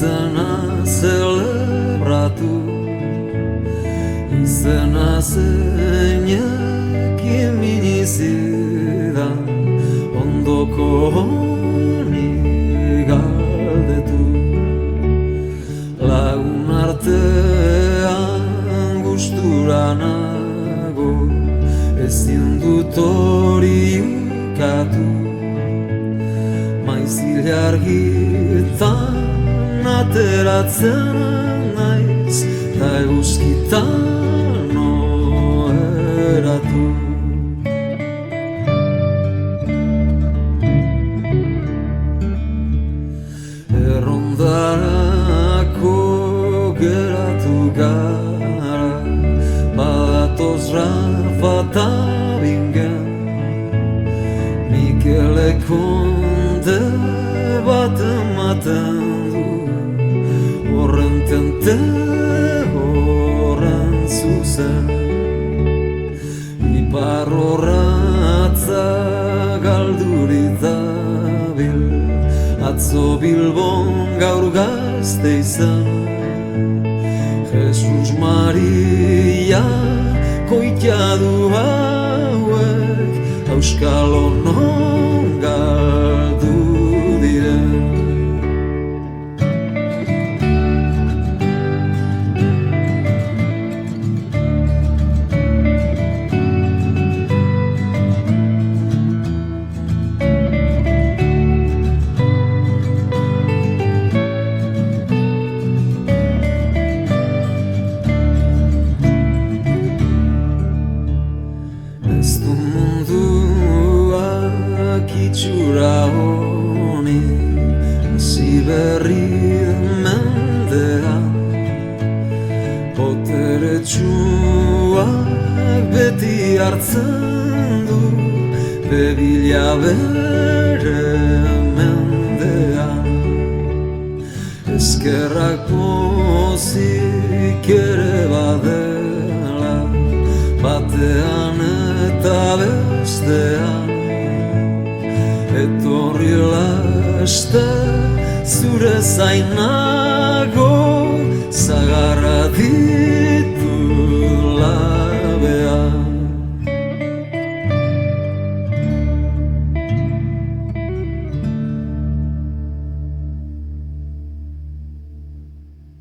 izena zelebratu, izena zeinekin minizidan, ondoko honi galdetu. Lagun artean gustura nago, ezin dut hori ukatu. Maiz ilargitan ateratzen naiz, ta eguzkitan oheratu. Errondarako geratu gara, badatoz Rafa eta Bingen, Mikele konde bat ematen du, horren tente, horren zuzen. Ipar horratza galdurik dabil, atzo Bilbon gaur Gasteizen. Jesus Maria koitea du hauek, auskalo non galdu diren. Ez du munduak itxura honi, hasi berri den mendean. Boteretsuak beti hartzen du, bebila bere mendean. Eskerrak pozik ere badela, batean eta bestean. Etorri laste zure zainago, zagarra